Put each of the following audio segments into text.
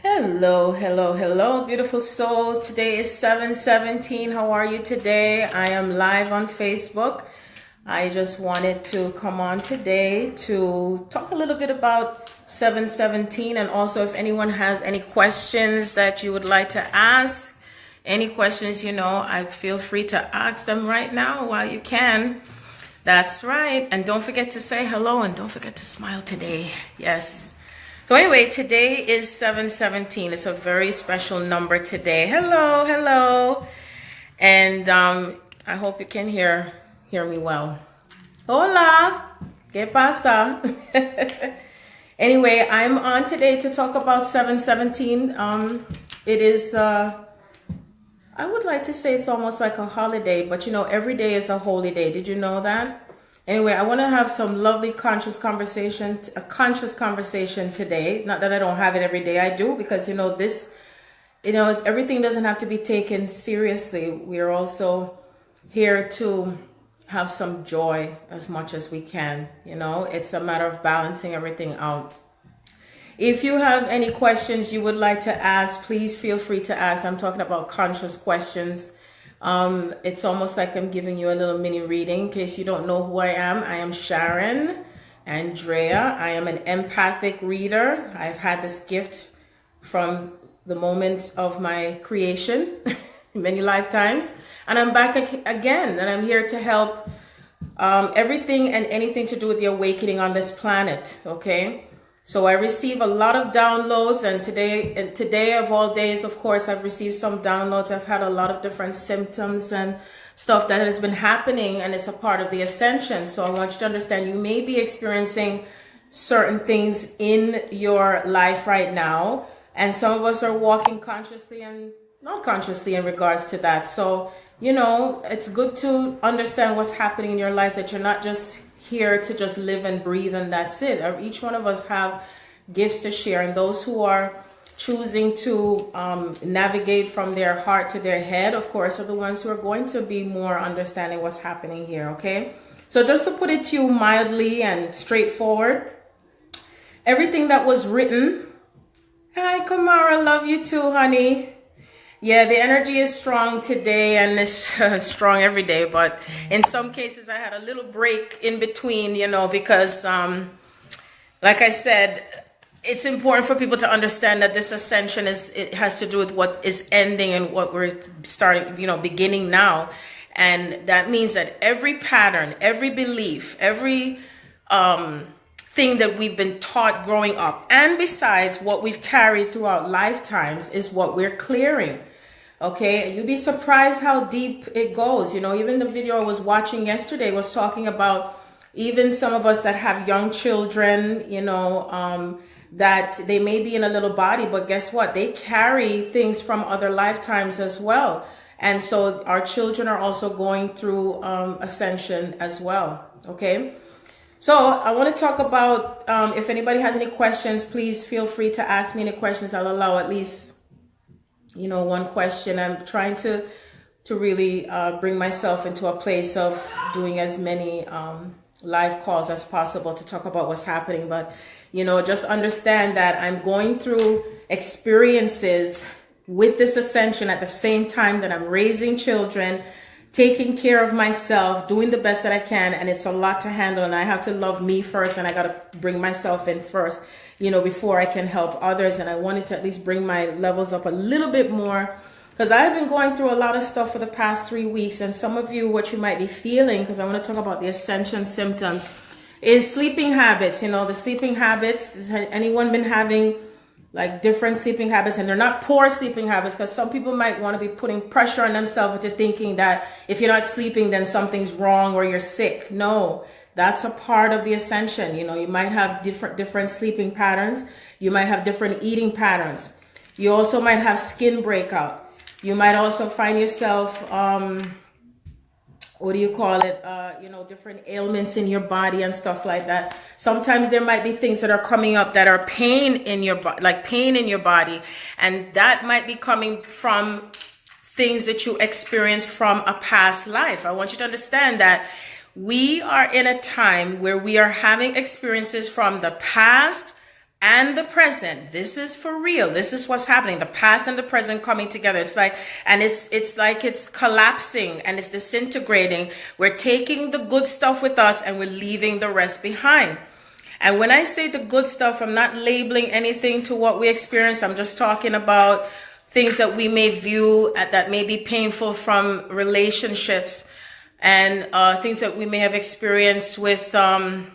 Hello, hello, hello, beautiful souls. Today is 7/17. How are you today? I am live on Facebook. I just wanted to come on today to talk a little bit about 7/17, and also if anyone has any questions that you would like to ask, any questions, I feel free to ask them right now while you can. That's right. And don't forget to say hello and don't forget to smile today. Yes. So anyway, today is 7/17. It's a very special number today. Hello, hello. And I hope you can hear me well. Hola. ¿Qué pasa? Anyway, I'm on today to talk about 7/17. It is I would like to say it's almost like a holiday, but every day is a holy day. Did you know that? Anyway, I want to have some lovely conscious conversation today. Not that I don't have it every day, I do, because everything doesn't have to be taken seriously. We are also here to have some joy as much as we can. It's a matter of balancing everything out. If you have any questions you would like to ask, please feel free to ask. I'm talking about conscious questions. It's almost like I'm giving you a little mini reading. In case you don't know who I am Sharon Andrea. I am an empathic reader. I've had this gift from the moment of my creation, many lifetimes. And I'm back again, and I'm here to help everything and anything to do with the awakening on this planet, okay? So I receive a lot of downloads, and today of all days, of course, I've received some downloads. I've had a lot of different symptoms and stuff that has been happening, and it's a part of the ascension. So I want you to understand you may be experiencing certain things in your life right now, and some of us are walking consciously and not consciously in regards to that. So, it's good to understand what's happening in your life, that you're not just here to just live and breathe and that's it. Each one of us have gifts to share, and those who are choosing to navigate from their heart to their head, of course, are the ones who are going to be more understanding what's happening here, okay? So just to put it to you mildly and straightforward, everything that was written, hi Kamara, love you too, honey. Yeah, the energy is strong today, and it's strong every day, but in some cases I had a little break in between, because like I said, it's important for people to understand that this ascension it has to do with what is ending and what we're starting, beginning now. And that means that every pattern, every belief, every thing that we've been taught growing up, and besides what we've carried throughout lifetimes, is what we're clearing. Okay, you'd be surprised how deep it goes. Even the video I was watching yesterday was talking about even some of us that have young children, that they may be in a little body, but guess what? They carry things from other lifetimes as well. And so our children are also going through ascension as well. Okay. So I want to talk about, if anybody has any questions, please feel free to ask me any questions. I'll allow at least one question. I'm trying to really bring myself into a place of doing as many live calls as possible to talk about what's happening. But, just understand that I'm going through experiences with this ascension at the same time that I'm raising children, taking care of myself, doing the best that I can. And it's a lot to handle. And I have to love me first, and I got to bring myself in first, before I can help others. And I wanted to at least bring my levels up a little bit more, because I've been going through a lot of stuff for the past 3 weeks. And some of you, what you might be feeling, because I want to talk about the ascension symptoms, is sleeping habits. The sleeping habits. Has anyone been having like different sleeping habits? And they're not poor sleeping habits, because some people might want to be putting pressure on themselves into thinking that if you're not sleeping, then something's wrong or you're sick. No. That's a part of the ascension. You might have different sleeping patterns. You might have different eating patterns. You also might have skin breakout. You might also find yourself, different ailments in your body and stuff like that. Sometimes there might be things that are coming up that are pain in your body, and that might be coming from things that you experienced from a past life. I want you to understand that we are in a time where we are having experiences from the past and the present. This is for real. This is what's happening. The past and the present coming together. It's like, and it's like it's collapsing and it's disintegrating. We're taking the good stuff with us and we're leaving the rest behind. And when I say the good stuff, I'm not labeling anything to what we experience. I'm just talking about things that we may view that may be painful from relationships, and things that we may have experienced with someone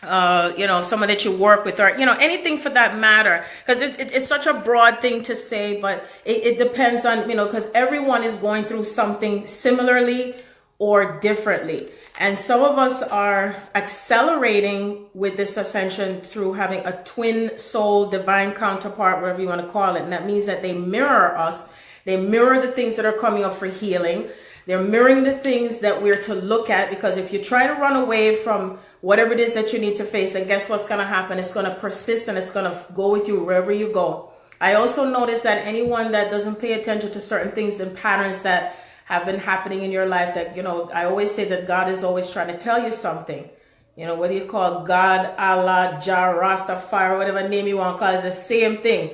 that you work with, or anything for that matter, because it's such a broad thing to say, but it depends on, because everyone is going through something similarly or differently. And some of us are accelerating with this ascension through having a twin soul divine counterpart, whatever you want to call it. And that means that they mirror us. They mirror the things that are coming up for healing. They're mirroring the things that we're to look at, because if you try to run away from whatever it is that you need to face, then guess what's going to happen? It's going to persist and it's going to go with you wherever you go. I also noticed that anyone that doesn't pay attention to certain things and patterns that have been happening in your life, that, I always say that God is always trying to tell you something. Whether you call God, Allah, Jah, Rastafari, whatever name you want to call it, it's the same thing.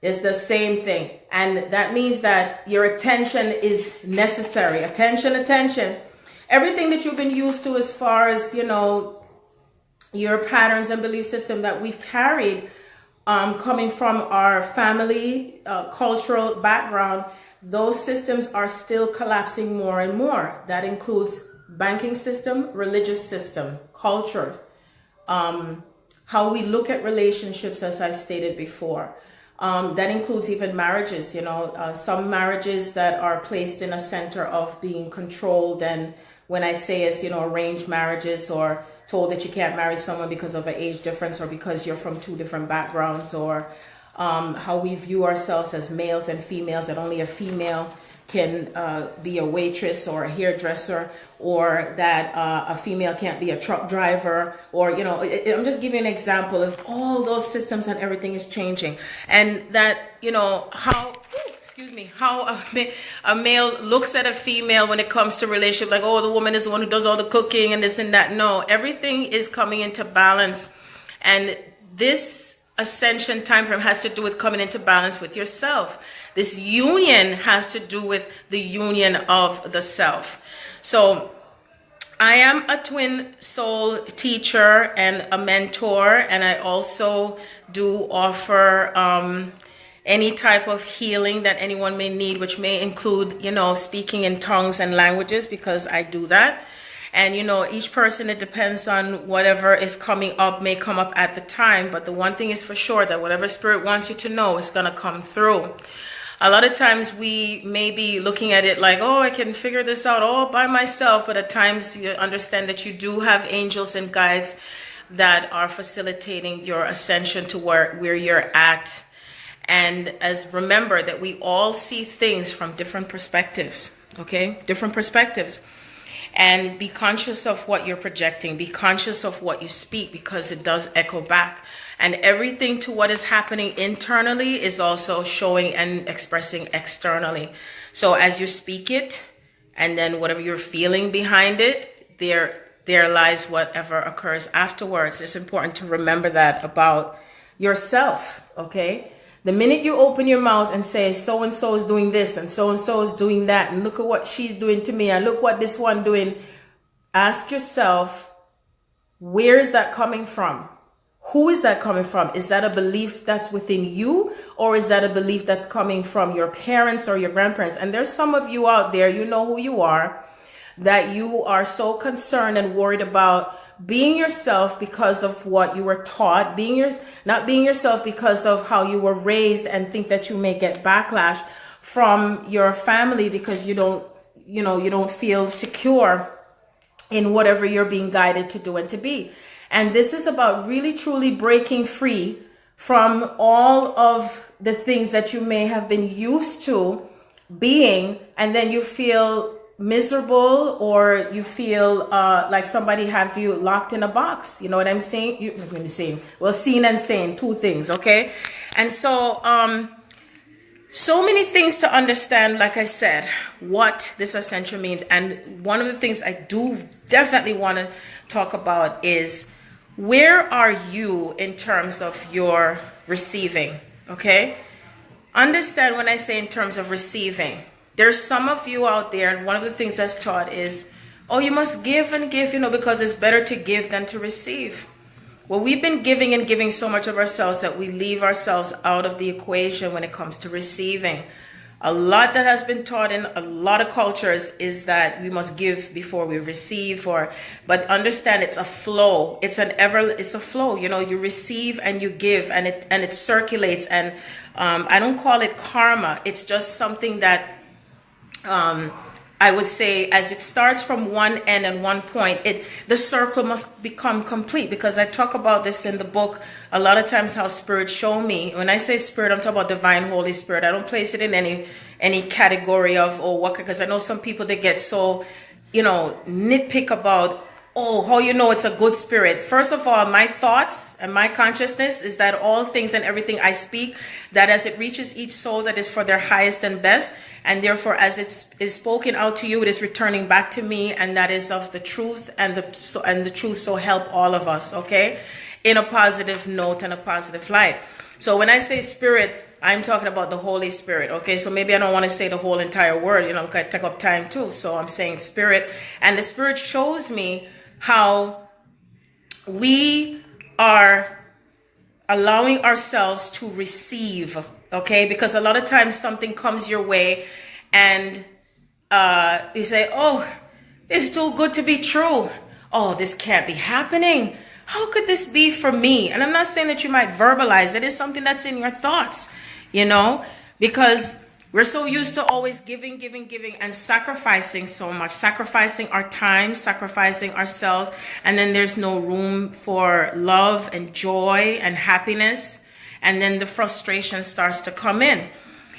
It's the same thing. And that means that your attention is necessary. Attention. Everything that you've been used to as far as, your patterns and belief system that we've carried, coming from our family, cultural background, those systems are still collapsing more and more. That includes banking system, religious system, culture, how we look at relationships, as I've stated before. That includes even marriages, some marriages that are placed in a center of being controlled. And when I say it's, arranged marriages, or told that you can't marry someone because of an age difference, or because you're from two different backgrounds, or how we view ourselves as males and females, that only a female can be a waitress or a hairdresser, or that a female can't be a truck driver, or, I'm just giving an example of all those systems, and everything is changing. And that, how a male looks at a female when it comes to relationship, like, oh, the woman is the one who does all the cooking and this and that. No, everything is coming into balance. And this ascension time frame has to do with coming into balance with yourself. This union has to do with the union of the self. So I am a twin soul teacher and a mentor, and I also do offer any type of healing that anyone may need, which may include, speaking in tongues and languages, because I do that. And, each person, it depends on whatever is coming up, may come up at the time. But the one thing is for sure, that whatever spirit wants you to know is going to come through. A lot of times we may be looking at it like, oh, I can figure this out all by myself. But at times you understand that you do have angels and guides that are facilitating your ascension to where you're at. And remember that we all see things from different perspectives, okay? Different perspectives. And be conscious of what you're projecting. Be conscious of what you speak, because it does echo back. And everything to what is happening internally is also showing and expressing externally. So as you speak it, and then whatever you're feeling behind it, there lies whatever occurs afterwards. It's important to remember that about yourself, okay? The minute you open your mouth and say, so-and-so is doing this and so-and-so is doing that, and look at what she's doing to me, and look what this one doing, ask yourself, where is that coming from? Who is that coming from? Is that a belief that's within you, or is that a belief that's coming from your parents or your grandparents? And there's some of you out there, you know who you are, that you are so concerned and worried about being yourself because of what you were taught, not being yourself because of how you were raised, and think that you may get backlash from your family because you don't feel secure in whatever you're being guided to do and to be. And this is about really truly breaking free from all of the things that you may have been used to being, and then you feel miserable, or you feel like somebody have you locked in a box. You know what I'm saying? Let me say, well, seen and saying, two things, okay? And so so many things to understand, like I said, what this ascension means. And one of the things I do definitely want to talk about is where are you in terms of your receiving? Okay? Understand when I say in terms of receiving, there's some of you out there, and one of the things that's taught is, oh, you must give and give, because it's better to give than to receive. Well, we've been giving and giving so much of ourselves that we leave ourselves out of the equation when it comes to receiving. A lot that has been taught in a lot of cultures is that we must give before we receive, but understand it's a flow. It's a flow. You receive and you give, and it circulates. And I don't call it karma. It's just something that I would say, as it starts from one end and one point, the circle must become complete, because I talk about this in the book a lot of times, how spirit show me. When I say spirit, I'm talking about divine Holy Spirit. I don't place it in any category of, what, because I know some people, they get so, nitpick about, how it's a good spirit. First of all, my thoughts and my consciousness is that all things and everything I speak, that as it reaches each soul, that is for their highest and best. And therefore, as it is spoken out to you, it is returning back to me. And that is of the truth, and the truth so help all of us, okay? In a positive note and a positive light. So when I say spirit, I'm talking about the Holy Spirit, okay? So maybe I don't want to say the whole entire word, because I take up time too. So I'm saying spirit. And the spirit shows me how we are allowing ourselves to receive, okay? Because a lot of times something comes your way and you say, oh, it's too good to be true. Oh, this can't be happening. How could this be for me? And I'm not saying that you might verbalize it. It's something that's in your thoughts, because we're so used to always giving, and sacrificing so much, sacrificing our time, sacrificing ourselves. And then there's no room for love and joy and happiness. And then the frustration starts to come in.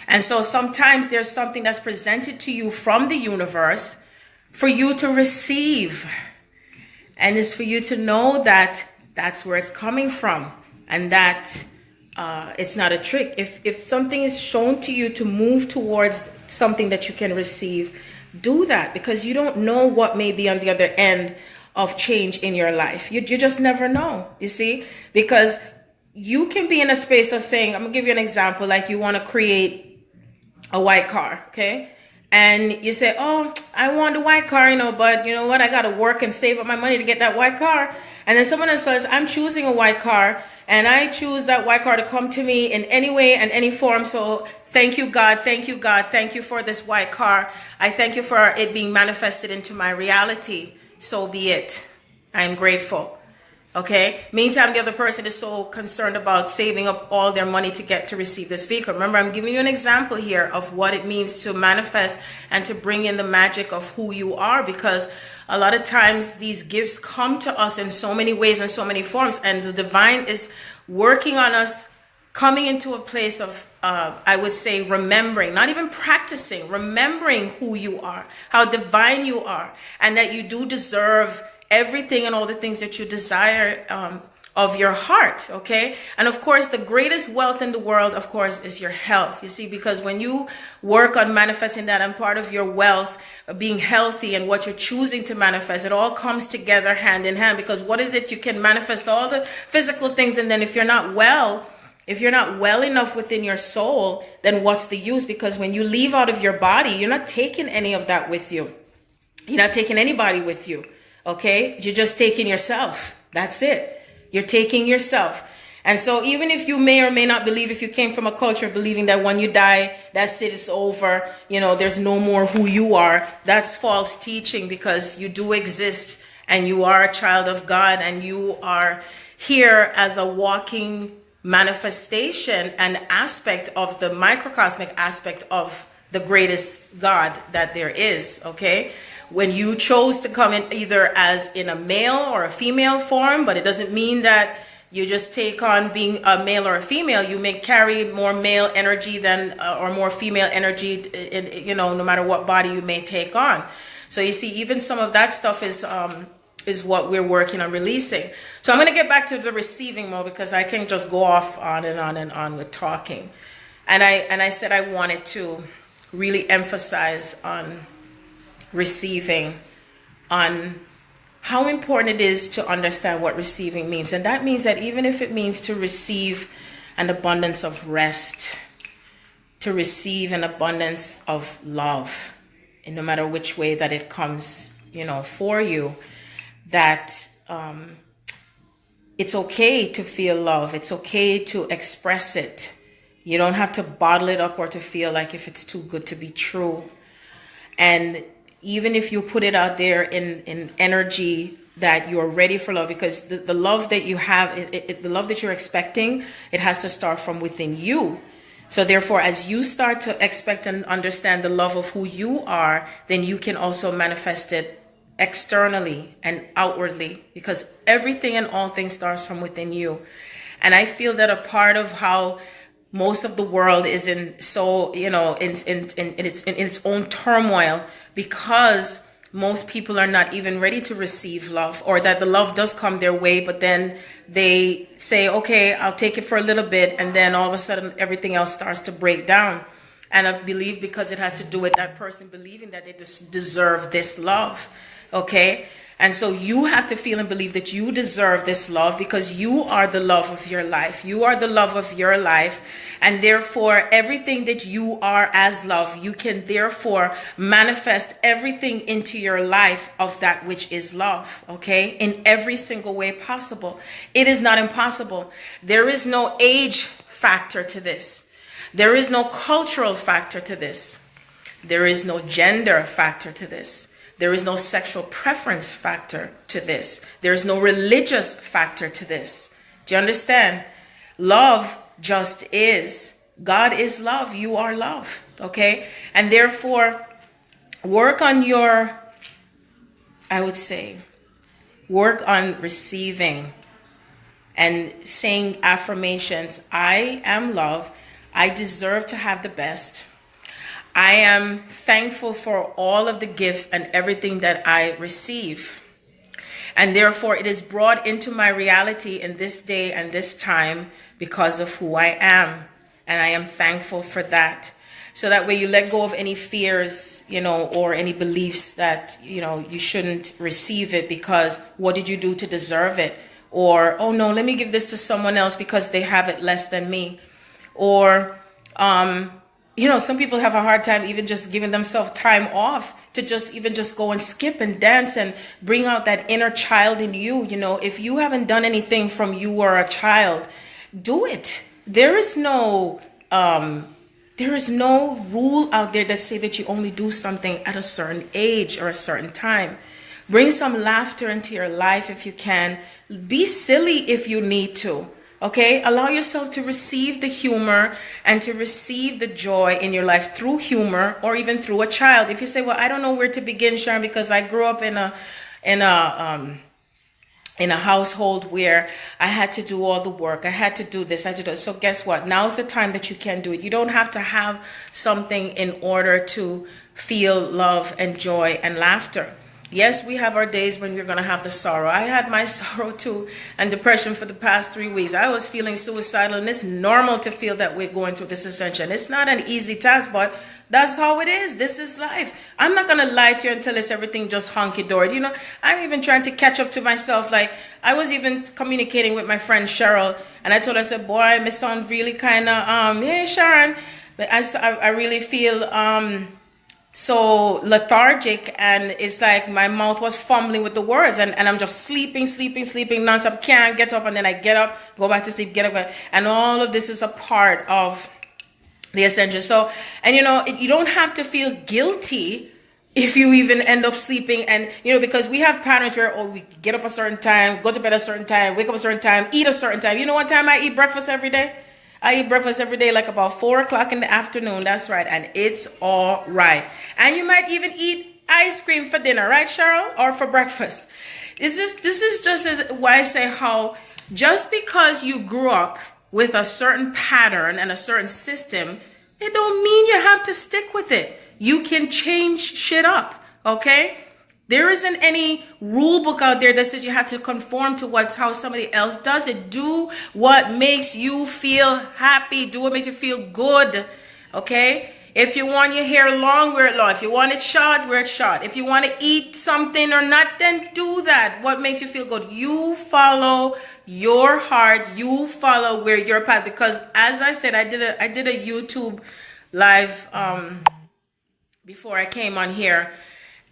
And so sometimes there's something that's presented to you from the universe for you to receive. And it's for you to know that that's where it's coming from, and that it's not a trick. If something is shown to you to move towards something that you can receive, do that, because you don't know what may be on the other end of change in your life. You just never know, you see, because you can be in a space of saying, I'm gonna give you an example, like you want to create a white car, okay? And you say, oh, I want a white car, but you know what? I got to work and save up my money to get that white car. And then someone else says, I'm choosing a white car, and I choose that white car to come to me in any way and any form. So thank you, God. Thank you, God. Thank you for this white car. I thank you for it being manifested into my reality. So be it. I am grateful. Okay. Meantime, the other person is so concerned about saving up all their money to receive this vehicle. Remember, I'm giving you an example here of what it means to manifest and to bring in the magic of who you are, because a lot of times these gifts come to us in so many ways and so many forms, and the divine is working on us, coming into a place of, I would say, remembering, not even practicing, remembering who you are, how divine you are, and that you do deserve everything and all the things that you desire of your heart, okay? And of course, the greatest wealth in the world, of course, is your health, you see, because when you work on manifesting that, and part of your wealth, being healthy and what you're choosing to manifest, it all comes together hand in hand. Because what is it? You can manifest all the physical things, and then if you're not well enough within your soul, then what's the use? Because when you leave out of your body, you're not taking any of that with you. You're not taking anybody with you. Okay, you're just taking yourself. That's it. You're taking yourself. And so even if you may or may not believe, if you came from a culture of believing that when you die, that's it, it's over, there's no more who you are, that's false teaching, because you do exist, and you are a child of God, and you are here as a walking manifestation and aspect of the microcosmic aspect of the greatest God that there is, okay? When you chose to come in either as in a male or a female form, but it doesn't mean that you just take on being a male or a female. You may carry more male energy than or more female energy, no matter what body you may take on. So you see, even some of that stuff is what we're working on releasing. So I'm going to get back to the receiving mode, because I can't just go off on and on and on with talking. And I said I wanted to really emphasize on receiving, on how important it is to understand what receiving means. And that means that even if it means to receive an abundance of rest, to receive an abundance of love, and no matter which way that it comes, for you, that it's okay to feel love. It's okay to express it. You don't have to bottle it up or to feel like if it's too good to be true. And even if you put it out there in energy that you're ready for love, because the love that you have, the love that you're expecting, it has to start from within you. So therefore, as you start to expect and understand the love of who you are, then you can also manifest it externally and outwardly, because everything and all things starts from within you. And I feel that a part of how most of the world is in its own turmoil, because most people are not even ready to receive love, or that the love does come their way, but then they say, okay, I'll take it for a little bit, and then all of a sudden everything else starts to break down. And I believe because it has to do with that person believing that they deserve this love. Okay? And so you have to feel and believe that you deserve this love, because you are the love of your life. You are the love of your life. And therefore, everything that you are as love, you can therefore manifest everything into your life of that which is love. Okay? In every single way possible. It is not impossible. There is no age factor to this. There is no cultural factor to this. There is no gender factor to this. There is no sexual preference factor to this. There is no religious factor to this. Do you understand? Love just is. God is love. You are love. Okay? And therefore, work on work on receiving and saying affirmations. I am love. I deserve to have the best. I am thankful for all of the gifts and everything that I receive. And therefore, it is brought into my reality in this day and this time because of who I am. And I am thankful for that. So that way you let go of any fears, or any beliefs that, you shouldn't receive it because what did you do to deserve it? Or, oh no, let me give this to someone else because they have it less than me. Or, some people have a hard time even just giving themselves time off to just go and skip and dance and bring out that inner child in you. If you haven't done anything from you were a child, do it. There is no rule out there that say that you only do something at a certain age or a certain time. Bring some laughter into your life if you can. Be silly if you need to. Okay, allow yourself to receive the humor and to receive the joy in your life through humor, or even through a child. If you say, well, I don't know where to begin, Sharon, because I grew up in a household where I had to do all the work. I had to do this. I had to do it. So guess what? Now is the time that you can do it. You don't have to have something in order to feel love and joy and laughter. Yes, we have our days when we're going to have the sorrow. I had my sorrow too and depression for the past 3 weeks. I was feeling suicidal, and it's normal to feel that we're going through this ascension. It's not an easy task, but that's how it is. This is life. I'm not going to lie to you and tell us everything just hunky-dory. I'm even trying to catch up to myself. Like, I was even communicating with my friend Cheryl, and I told her, I said, boy, I sound really kind of, hey, Sharon, but I really feel so lethargic, and it's like my mouth was fumbling with the words, and I'm just sleeping nonstop. Can't get up, and then I get up, go back to sleep, get up, and all of this is a part of the ascension. So, and you don't have to feel guilty if you even end up sleeping, and because we have patterns where we get up a certain time, go to bed a certain time, wake up a certain time, eat a certain time. You know what time I eat breakfast every day? I eat breakfast every day, like about 4 o'clock in the afternoon. That's right. And it's all right. And you might even eat ice cream for dinner, right, Cheryl? Or for breakfast. This is just why I say how just because you grew up with a certain pattern and a certain system, it don't mean you have to stick with it. You can change shit up, okay? There isn't any rule book out there that says you have to conform to how somebody else does it. Do what makes you feel happy. Do what makes you feel good. Okay? If you want your hair long, wear it long. If you want it short, wear it short. If you want to eat something or not, then do that. What makes you feel good? You follow your heart. You follow where your path. Because as I said, I did a YouTube live before I came on here.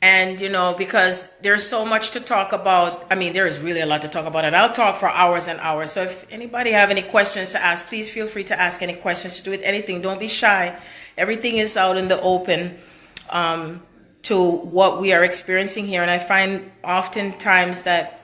And, you know, because there's so much to talk about. I mean, there is really a lot to talk about, and I'll talk for hours and hours. So if anybody have any questions to ask, please feel free to ask any questions, to do with anything. Don't be shy. Everything is out in the open to what we are experiencing here. And I find oftentimes that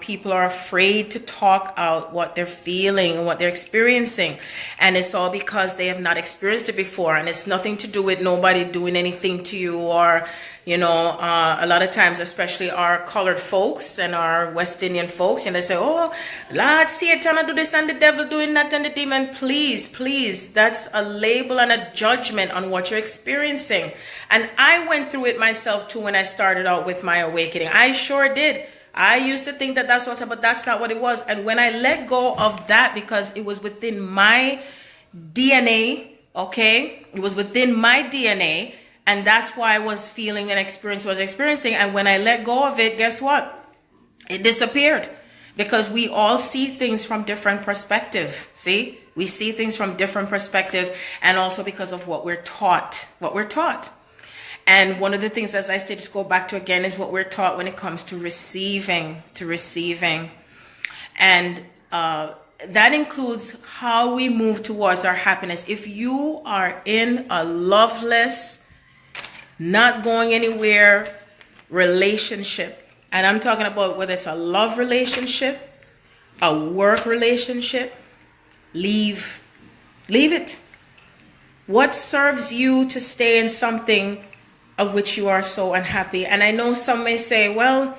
people are afraid to talk out what they're feeling and what they're experiencing. And it's all because they have not experienced it before. And it's nothing to do with nobody doing anything to you, or, you know, a lot of times, especially our colored folks and our West Indian folks, and they say, oh, Lord, Satan do this and the devil doing that and the demon. Please, please, that's a label and a judgment on what you're experiencing. And I went through it myself too when I started out with my awakening. I sure did. I used to think that that's what's up, but that's not what it was. And when I let go of that, because it was within my DNA, okay? It was within my DNA, and that's why I was feeling and experiencing. And when I let go of it, guess what? It disappeared. Because we all see things from different perspective. See? We see things from different perspective, and also because of what we're taught. And one of the things, as I said, just go back to again, is what we're taught when it comes to receiving. And that includes how we move towards our happiness. If you are in a loveless, not going anywhere relationship, and I'm talking about whether it's a love relationship, a work relationship, leave it. What serves you to stay in something of which you are so unhappy? And I know some may say, well,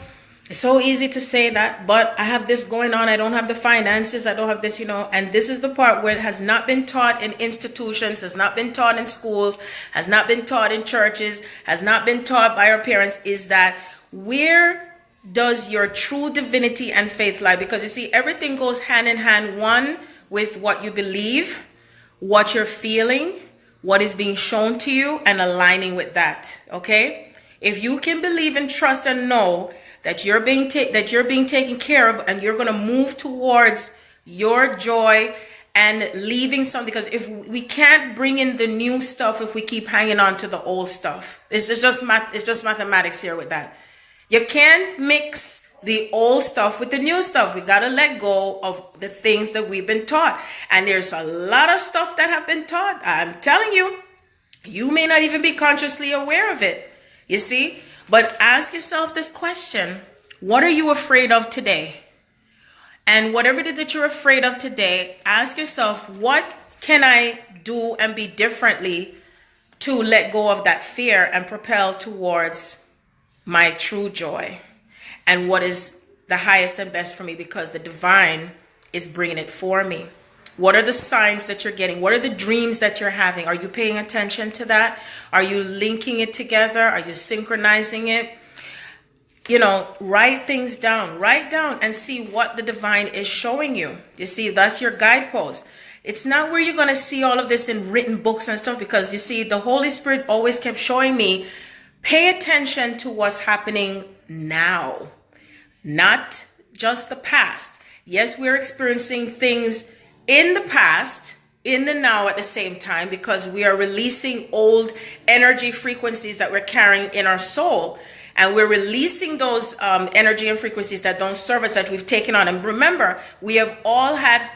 it's so easy to say that, but I have this going on. I don't have the finances. I don't have this, you know. And this is the part where it has not been taught in institutions, has not been taught in schools, has not been taught in churches, has not been taught by our parents, is that where does your true divinity and faith lie? Because you see, everything goes hand in hand, one with what you believe, what you're feeling, what is being shown to you, and aligning with that. Okay? If you can believe and trust and know that you're being taken care of, and you're going to move towards your joy and leaving something, because if we can't bring in the new stuff if we keep hanging on to the old stuff. It's just mathematics here with that. You can't mix the old stuff with the new stuff. We got to let go of the things that we've been taught. And there's a lot of stuff that have been taught. I'm telling you, you may not even be consciously aware of it. You see? But ask yourself this question. What are you afraid of today? And whatever it is that you're afraid of today, ask yourself, what can I do and be differently to let go of that fear and propel towards my true joy? And what is the highest and best for me, because the divine is bringing it for me. What are the signs that you're getting? What are the dreams that you're having? Are you paying attention to that? Are you linking it together? Are you synchronizing it? You know, write things down. Write down and see what the divine is showing you. You see, that's your guidepost. It's not where you're going to see all of this in written books and stuff, because you see, the Holy Spirit always kept showing me, pay attention to what's happening now, not just the past. Yes, we're experiencing things in the past, in the now at the same time, because we are releasing old energy frequencies that we're carrying in our soul. And we're releasing those energy and frequencies that don't serve us, that we've taken on. And remember, we have all had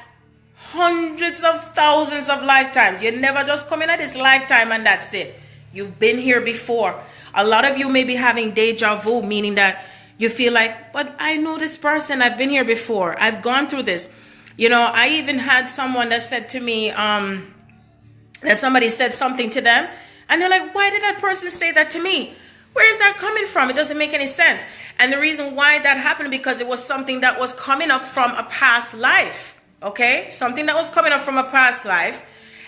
hundreds of thousands of lifetimes. You never just come in at this lifetime and that's it. You've been here before. A lot of you may be having deja vu, meaning that you feel like, but I know this person. I've been here before. I've gone through this. You know, I even had someone that said to me, that somebody said something to them. And they're like, why did that person say that to me? Where is that coming from? It doesn't make any sense. And the reason why that happened, because it was something that was coming up from a past life. Okay? Something that was coming up from a past life.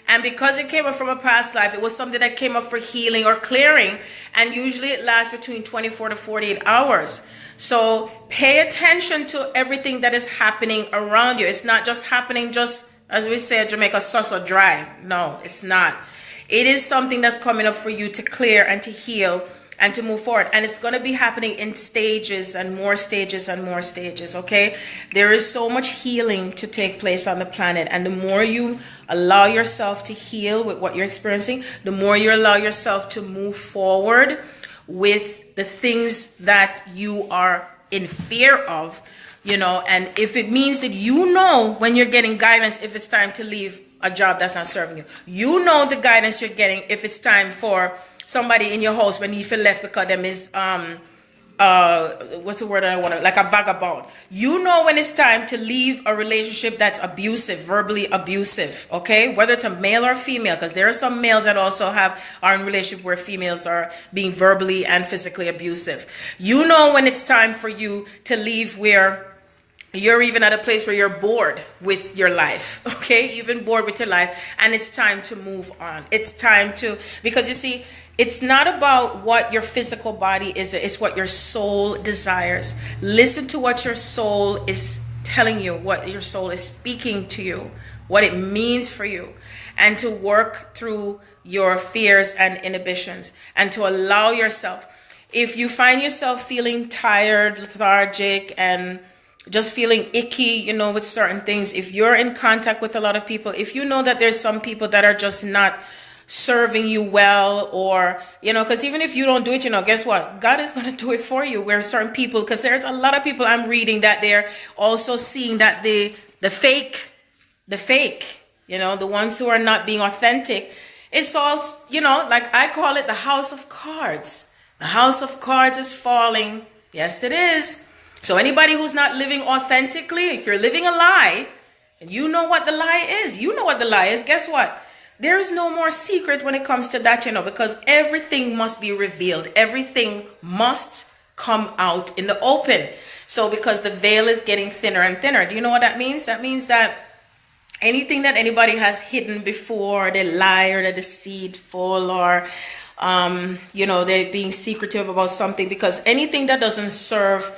And because it came up from a past life, it was something that came up for healing or clearing. And usually it lasts between 24 to 48 hours. So pay attention to everything that is happening around you. It's not just happening just, as we say in Jamaica, sus or dry. No, it's not. It is something that's coming up for you to clear and to heal and to move forward. And it's going to be happening in stages and more stages and more stages, okay? There is so much healing to take place on the planet. And the more you allow yourself to heal with what you're experiencing, the more you allow yourself to move forward with the things that you are in fear of, you know. And if it means that you know when you're getting guidance, if it's time to leave a job that's not serving you, you know the guidance you're getting if it's time for somebody in your house when you feel left because them is what's the word I want to, like a vagabond. You know when it's time to leave a relationship that's abusive, verbally abusive, okay? Whether it's a male or female, because there are some males that also are in relationship where females are being verbally and physically abusive. You know when it's time for you to leave where you're even at a place where you're bored with your life, okay? You've been bored with your life, and it's time to move on. It's time to, because you see, it's not about what your physical body is, it's what your soul desires. Listen to what your soul is telling you, what your soul is speaking to you, what it means for you, and to work through your fears and inhibitions, and to allow yourself, if you find yourself feeling tired, lethargic, and just feeling icky, you know, with certain things, if you're in contact with a lot of people, if you know that there's some people that are just not serving you well, or, you know, because even if you don't do it, you know, guess what? God is going to do it for you. Where certain people, because there's a lot of people I'm reading that they're also seeing that the fake, you know, the ones who are not being authentic, it's all, you know, like I call it the house of cards. The house of cards is falling. Yes, it is. So anybody who's not living authentically, if you're living a lie, and you know what the lie is, guess what? There is no more secret when it comes to that, you know, because everything must be revealed. Everything must come out in the open. So because the veil is getting thinner and thinner. Do you know what that means? That means that anything that anybody has hidden before, they lie or they're deceitful, or, you know, they're being secretive about something, because anything that doesn't serve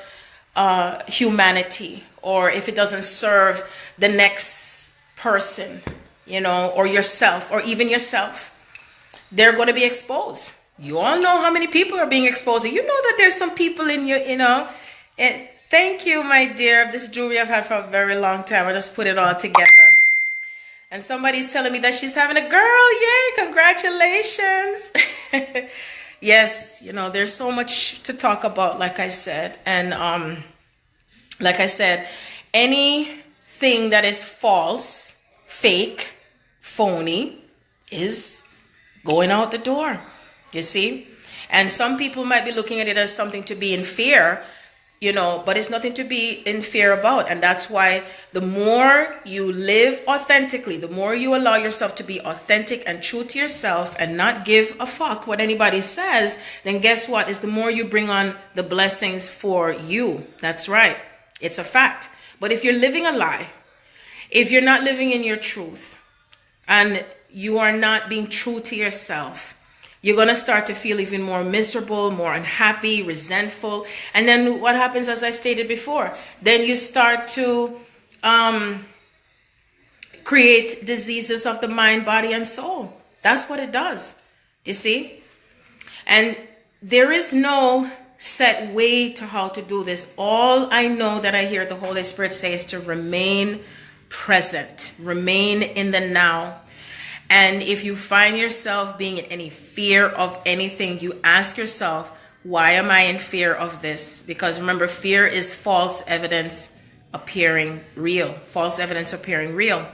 humanity, or if it doesn't serve the next person, you know, or yourself, or even yourself, they're going to be exposed. You all know how many people are being exposed. You know that there's some people in your, you know, and thank you, my dear. This jewelry I've had for a very long time. I just put it all together. And somebody's telling me that she's having a girl. Yay, congratulations. Yes, you know, there's so much to talk about, like I said. And like I said, anything that is false, fake, phony is going out the door, you see. And some people might be looking at it as something to be in fear, you know, but it's nothing to be in fear about. And that's why the more you live authentically, the more you allow yourself to be authentic and true to yourself and not give a fuck what anybody says, then guess what? Is the more you bring on the blessings for you. That's right. It's a fact. But if you're living a lie, if you're not living in your truth, and you are not being true to yourself, you're going to start to feel even more miserable, more unhappy, resentful. And then what happens, as I stated before, then you start to create diseases of the mind, body, and soul. That's what it does, you see. And there is no set way to how to do this. All I know that I hear the Holy Spirit say is to remain present, remain in the now. And if you find yourself being in any fear of anything, you ask yourself, why am I in fear of this? Because remember, fear is false evidence appearing real. False evidence appearing real.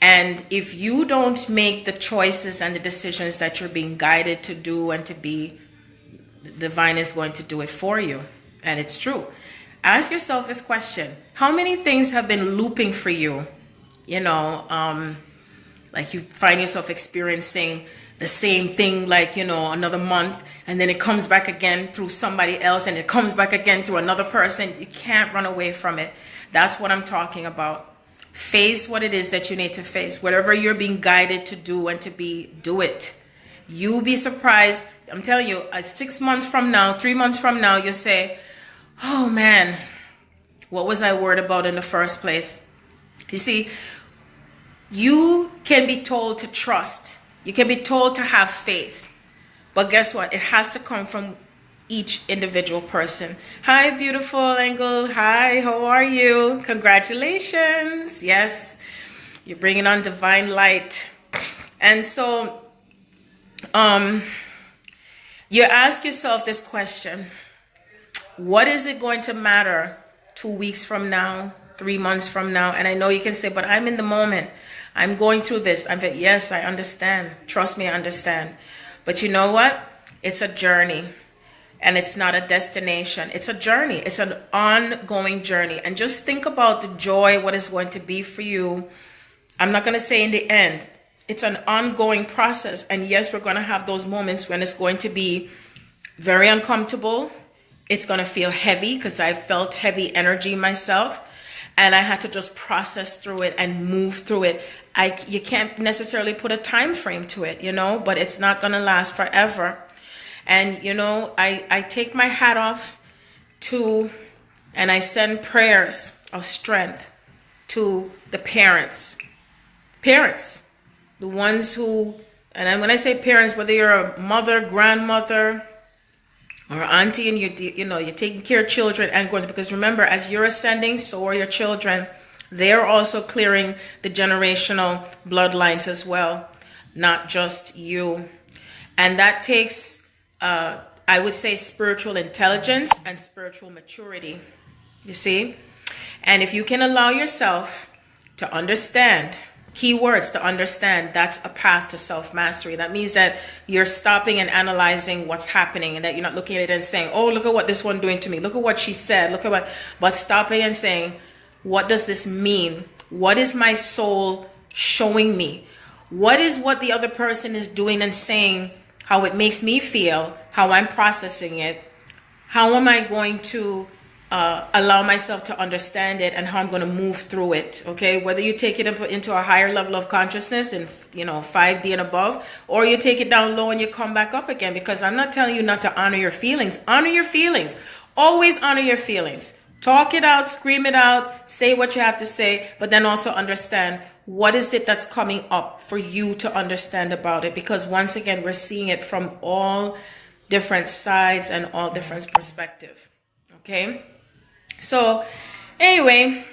And if you don't make the choices and the decisions that you're being guided to do and to be, the divine is going to do it for you. And it's true. Ask yourself this question. How many things have been looping for you? You know, like you find yourself experiencing the same thing, like, you know, another month, and then it comes back again through somebody else, and it comes back again through another person. You can't run away from it. That's what I'm talking about. Face what it is that you need to face. Whatever you're being guided to do and to be, do it. You'll be surprised. I'm telling you, 6 months from now, 3 months from now, you say, oh man, what was I worried about in the first place? You see, you can be told to trust You can be told to have faith, but guess what? It has to come from each individual person. Hi, beautiful Engel. Hi, how are you? Congratulations. Yes, you're bringing on divine light. And so, you ask yourself this question: what is it going to matter 2 weeks from now, 3 months from now? And I know you can say, but I'm in the moment. I'm going through this. Yes, I understand. Trust me, I understand. But you know what? It's a journey, and it's not a destination. It's a journey. It's an ongoing journey. And just think about the joy, what is going to be for you. I'm not going to say in the end. It's an ongoing process. And yes, we're going to have those moments when it's going to be very uncomfortable. It's going to feel heavy, because I felt heavy energy myself. And I had to just process through it and move through it. You can't necessarily put a time frame to it, but it's not going to last forever. And, I take my hat off and I send prayers of strength to the parents, the ones who, and when I say parents, whether you're a mother, grandmother, or auntie, and you're taking care of children and going, because remember, as you're ascending, so are your children. They're also clearing the generational bloodlines as well, not just you. And that takes, I would say, spiritual intelligence and spiritual maturity, you see? And if you can allow yourself to understand, keywords to understand, that's a path to self-mastery. That means that you're stopping and analyzing what's happening, and that you're not looking at it and saying, oh, look at what this one doing to me. Look at what she said. But stopping and saying, what does this mean? What is my soul showing me? What is what the other person is doing and saying, how it makes me feel, how I'm processing it? How am I going to allow myself to understand it, and how I'm going to move through it, okay? Whether you take it into a higher level of consciousness and, 5D and above, or you take it down low and you come back up again, because I'm not telling you not to honor your feelings. Honor your feelings. Always honor your feelings. Talk it out, scream it out, say what you have to say, but then also understand what is it that's coming up for you to understand about it, because once again, we're seeing it from all different sides and all different perspectives, okay? So anyway,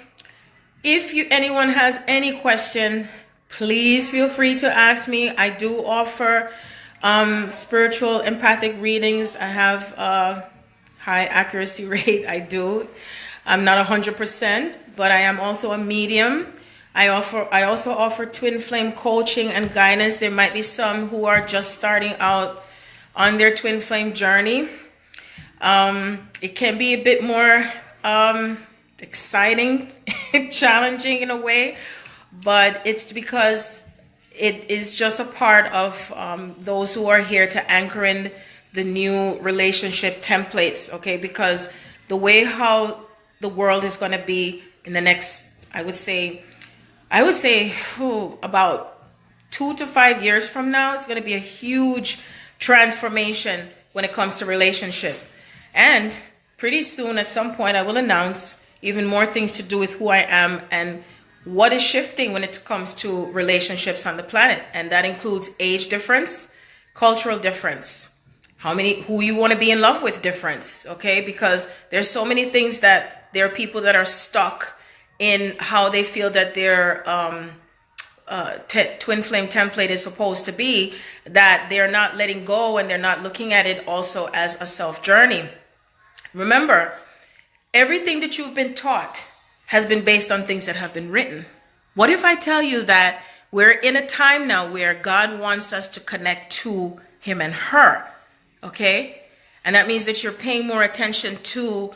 if anyone has any question, please feel free to ask me. I do offer spiritual empathic readings. I have a high accuracy rate. I do. I'm not 100%, but I am also a medium. I also offer twin flame coaching and guidance. There might be some who are just starting out on their twin flame journey. It can be a bit more exciting, challenging in a way, but it's because it is just a part of those who are here to anchor in the new relationship templates, okay? Because the way how the world is going to be in the next, I would say about 2 to 5 years from now, it's going to be a huge transformation when it comes to relationship. And pretty soon, at some point, I will announce even more things to do with who I am and what is shifting when it comes to relationships on the planet. And that includes age difference, cultural difference, who you want to be in love with difference, okay? Because there's so many things that there are people that are stuck in how they feel that their twin flame template is supposed to be, that they're not letting go, and they're not looking at it also as a self journey. Remember, everything that you've been taught has been based on things that have been written. What if I tell you that we're in a time now where God wants us to connect to him and her, okay? And that means that you're paying more attention to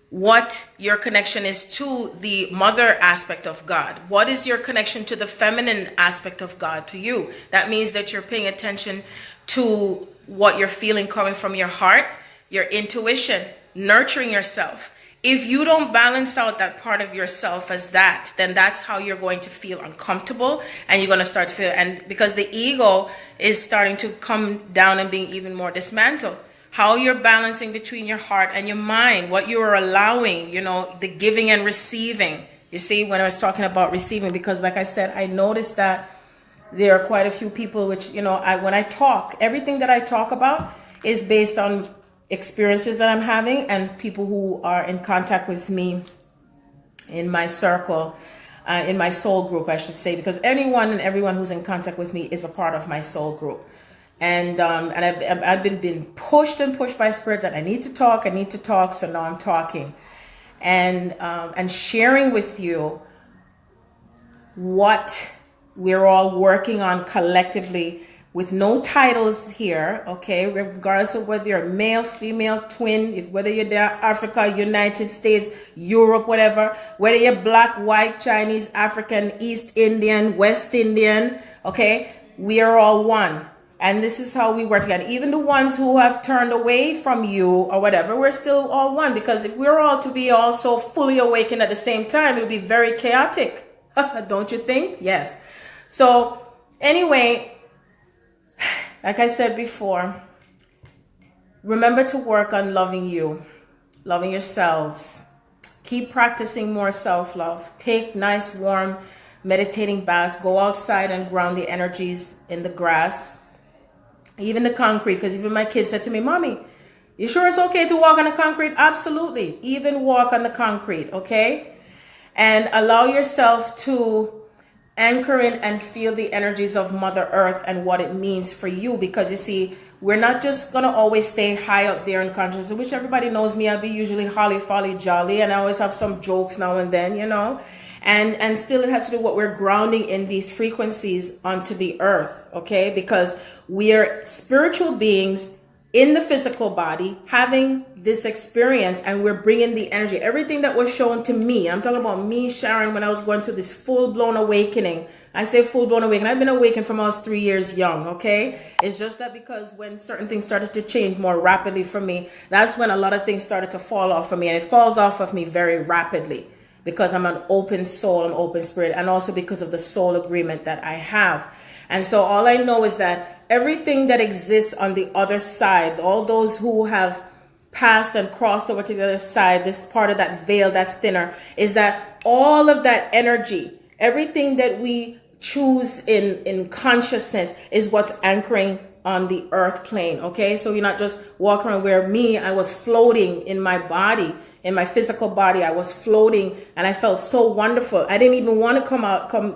what your connection is to the mother aspect of God. What is your connection to the feminine aspect of God to you? That means that you're paying attention to what you're feeling coming from your heart, your intuition, nurturing yourself. If you don't balance out that part of yourself as that, then that's how you're going to feel uncomfortable, and you're going to start to feel, and because the ego is starting to come down and being even more dismantled. How you're balancing between your heart and your mind, what you are allowing, the giving and receiving. You see, when I was talking about receiving, because like I said, I noticed that there are quite a few people which, you know, when I talk, everything that I talk about is based on experiences that I'm having and people who are in contact with me in my circle, in my soul group, I should say, because anyone and everyone who's in contact with me is a part of my soul group. And I've been pushed and pushed by spirit that I need to talk, so now I'm talking. And sharing with you what we're all working on collectively with no titles here, okay? Regardless of whether you're male, female, twin, whether you're there, Africa, United States, Europe, whatever, whether you're black, white, Chinese, African, East Indian, West Indian, okay? We are all one. And this is how we work together. Even the ones who have turned away from you or whatever, we're still all one. Because if we're all to be also fully awakened at the same time, it would be very chaotic. Don't you think? Yes. So anyway, like I said before, remember to work on loving you, loving yourselves. Keep practicing more self-love. Take nice, warm, meditating baths. Go outside and ground the energies in the grass. Even the concrete, because even my kids said to me, Mommy, you sure it's okay to walk on the concrete? Absolutely. Even walk on the concrete, okay? And allow yourself to anchor in and feel the energies of Mother Earth and what it means for you. Because you see, we're not just going to always stay high up there in consciousness, which everybody knows me. I'll be usually holly, folly, jolly, and I always have some jokes now and then, you know. And still it has to do with what we're grounding in these frequencies onto the earth, okay? Because we are spiritual beings in the physical body having this experience, and we're bringing the energy. Everything that was shown to me, I'm talking about me, Sharon, when I was going through this full-blown awakening. I say full-blown awakening. I've been awakened from I was 3 years young, okay? It's just that because when certain things started to change more rapidly for me, that's when a lot of things started to fall off of me, and it falls off of me very rapidly. Because I'm an open soul, I'm open spirit, and also because of the soul agreement that I have. And so all I know is that everything that exists on the other side, all those who have passed and crossed over to the other side, this part of that veil that's thinner, is that all of that energy, everything that we choose in consciousness is what's anchoring on the earth plane, okay? So you're not just walking around where I was floating in my body. In my physical body, I was floating and I felt so wonderful. I didn't even want to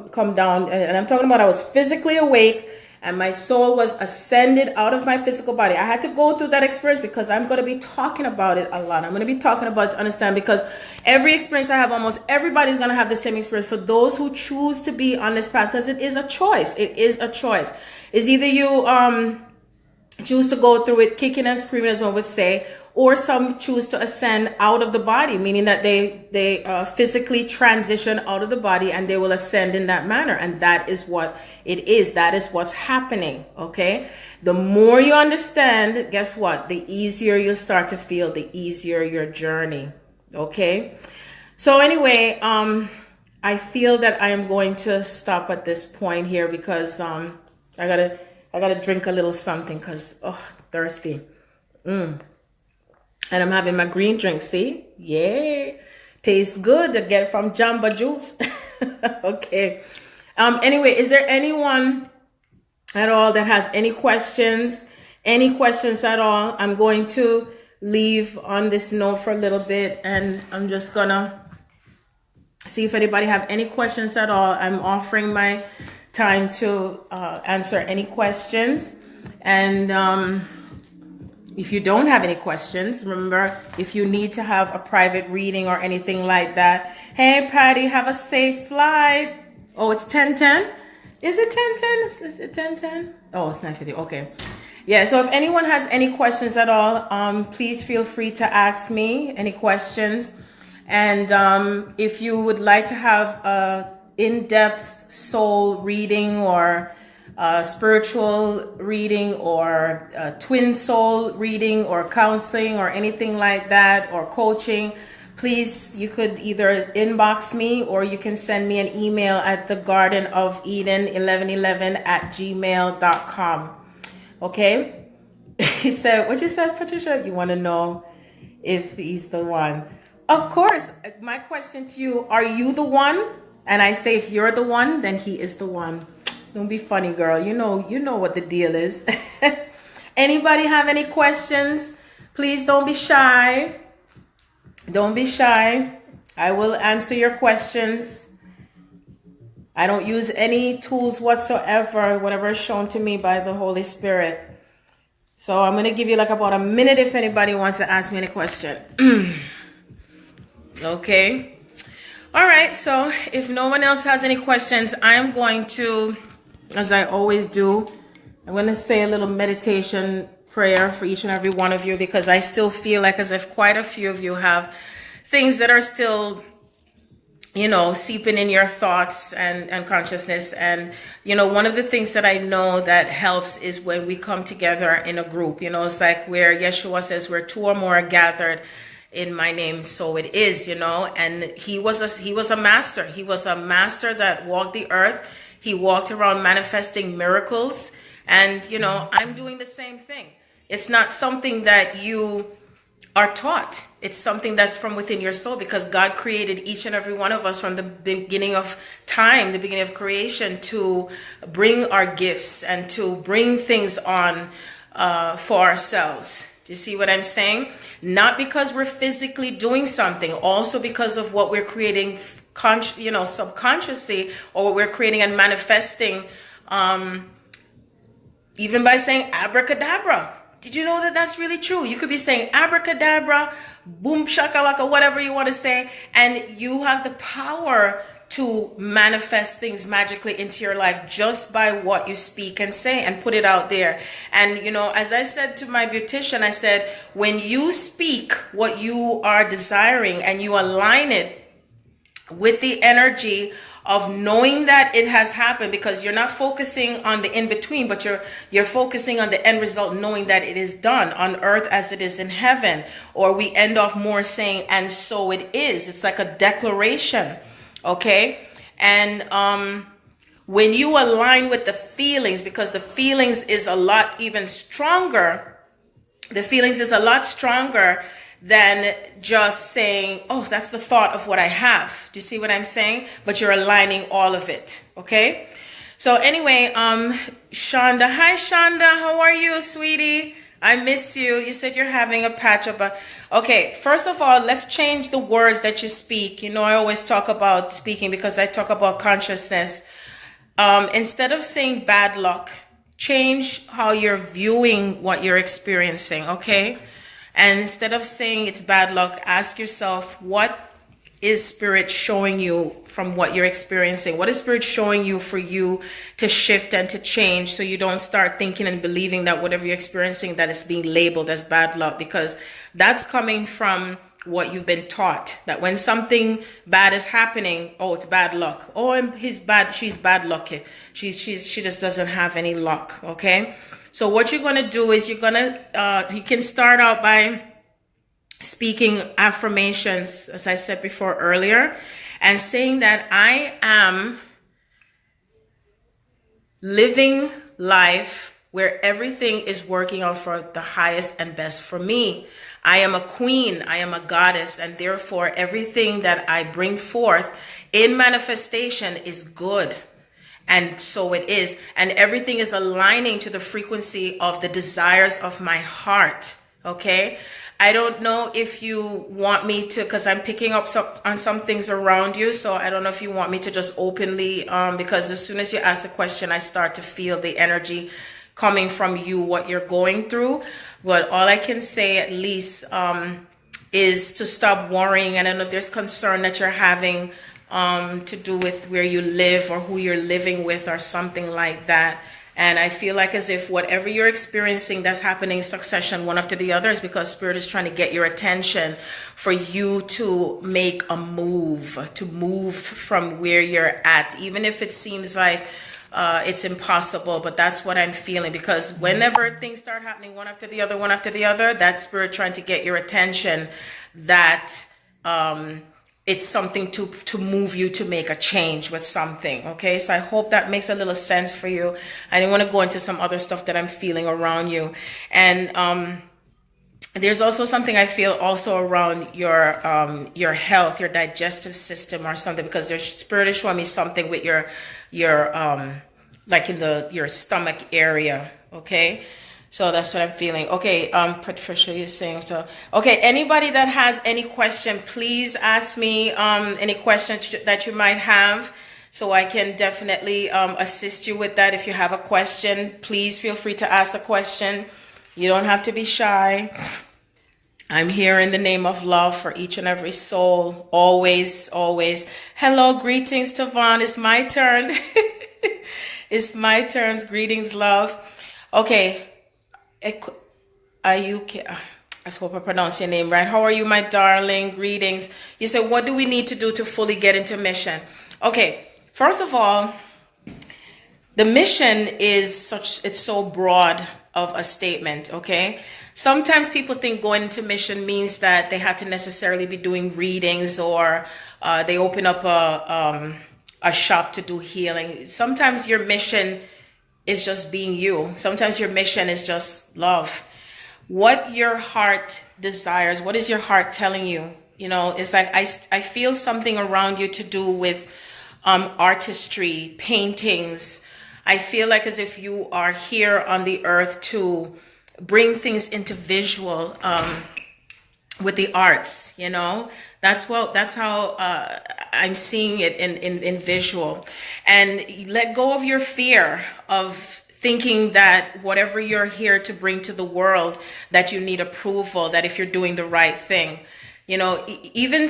come down. And I'm talking about I was physically awake and my soul was ascended out of my physical body. I had to go through that experience because I'm going to be talking about it a lot. I'm going to be talking about it to understand, because every experience I have, almost everybody's going to have the same experience. For those who choose to be on this path, because it is a choice. It is a choice. It's either you choose to go through it kicking and screaming, as one would say, or some choose to ascend out of the body, meaning that they physically transition out of the body and they will ascend in that manner. And that is what it is. That is what's happening, okay? The more you understand, guess what? The easier you'll start to feel, the easier your journey, okay? So anyway, I feel that I am going to stop at this point here because I gotta drink a little something because, thirsty. And I'm having my green drink, see? Yay. Tastes good to get from Jamba Juice. Okay. Anyway, is there anyone at all that has any questions? Any questions at all? I'm going to leave on this note for a little bit, and I'm just gonna see if anybody have any questions at all. I'm offering my time to answer any questions. And if you don't have any questions, remember, if you need to have a private reading or anything like that, hey, Patty, have a safe flight. Oh, it's 10:10? Is it 10:10? Is it 10:10? Oh, it's 9:50. Okay. Yeah, so if anyone has any questions at all, please feel free to ask me any questions. And if you would like to have a in-depth soul reading or spiritual reading or twin soul reading or counseling or anything like that, or coaching, please, you could either inbox me or you can send me an email at thegardenofeden1111@gmail.com. Okay? He said, what you said, Patricia? You want to know if he's the one? Of course. My question to you, are you the one? And I say, if you're the one, then he is the one. Don't be funny, girl. You know what the deal is. Anybody have any questions? Please don't be shy. Don't be shy. I will answer your questions. I don't use any tools whatsoever, whatever is shown to me by the Holy Spirit. So I'm going to give you like about a minute if anybody wants to ask me any question. Okay. All right. So if no one else has any questions, I am going to, as I always do, I'm going to say a little meditation prayer for each and every one of you, because I still feel like as if quite a few of you have things that are still, you know, seeping in your thoughts and consciousness. And, you know, one of the things that I know that helps is when we come together in a group. You know, it's like where Yeshua says, where two or more are gathered in my name, so it is, you know. And he was a master. He was a master that walked the earth. He walked around manifesting miracles. And, you know, I'm doing the same thing. It's not something that you are taught. It's something that's from within your soul, because God created each and every one of us from the beginning of time, the beginning of creation, to bring our gifts and to bring things on for ourselves. Do you see what I'm saying? Not because we're physically doing something, also because of what we're creating, subconsciously, or what we're creating and manifesting, even by saying abracadabra. Did you know that that's really true? You could be saying abracadabra, boom shakalaka, whatever you want to say, and you have the power to manifest things magically into your life just by what you speak and say and put it out there. And, you know, as I said to my beautician, I said, when you speak what you are desiring and you align it with the energy of knowing that it has happened, because you're not focusing on the in-between, but you're focusing on the end result, knowing that it is done on earth as it is in heaven. Or we end off more saying, and so it is. It's like a declaration, okay? And when you align with the feelings, because the feelings is a lot even stronger, the feelings is a lot stronger than just saying, oh, that's the thought of what I have. Do you see what I'm saying? But you're aligning all of it, okay? So anyway, Shonda. Hi, Shonda. How are you, sweetie? I miss you. You said you're having a patch up. Okay, first of all, let's change the words that you speak. You know, I always talk about speaking because I talk about consciousness. Instead of saying bad luck, change how you're viewing what you're experiencing, okay? And instead of saying it's bad luck, ask yourself, what is Spirit showing you from what you're experiencing? What is Spirit showing you for you to shift and to change, so you don't start thinking and believing that whatever you're experiencing, that is being labeled as bad luck? Because that's coming from what you've been taught, that when something bad is happening, oh, it's bad luck. Oh, he's bad. She's bad lucky. She just doesn't have any luck. Okay. So what you're going to do is you can start out by speaking affirmations, as I said before earlier, and saying that I am living life where everything is working out for the highest and best for me. I am a queen, I am a goddess, and therefore everything that I bring forth in manifestation is good. And so it is. And everything is aligning to the frequency of the desires of my heart. Okay. I don't know if you want me to, because I'm picking up on some things around you. So I don't know if you want me to just openly, because as soon as you ask a question, I start to feel the energy coming from you, what you're going through. But all I can say at least is to stop worrying. And I don't know if there's concern that you're having to do with where you live or who you're living with or something like that. And I feel like as if whatever you're experiencing that's happening in succession, one after the other, is because Spirit is trying to get your attention for you to make a move, to move from where you're at, even if it seems like it's impossible. But that's what I'm feeling, because whenever things start happening one after the other, that's Spirit trying to get your attention that it's something to move you to make a change with something. Okay, so I hope that makes a little sense for you. I didn't want to go into some other stuff that I'm feeling around you. And there's also something I feel also around your health, your digestive system or something, because there's Spirit is showing me something with your like in your stomach area. Okay. So that's what I'm feeling. Okay, Patricia, you're saying so. Okay, anybody that has any question, please ask me any questions that you might have, so I can definitely assist you with that. If you have a question, please feel free to ask a question. You don't have to be shy. I'm here in the name of love for each and every soul, always, always. Hello, greetings, Tavon. It's my turn. It's my turn. Greetings, love. Okay. I hope I pronounced your name right. How are you, my darling? Greetings. You said, what do we need to do to fully get into mission? Okay, first of all, the mission is it's so broad of a statement, okay? Sometimes people think going into mission means that they have to necessarily be doing readings, or they open up a shop to do healing. Sometimes your mission is just being you. Sometimes your mission is just love. What your heart desires, what is your heart telling you? You know, it's like I feel something around you to do with artistry, paintings. I feel like as if you are here on the earth to bring things into visual with the arts, you know. That's how I'm seeing it in visual. And let go of your fear of thinking that whatever you're here to bring to the world, that you need approval, that if you're doing the right thing. You know, even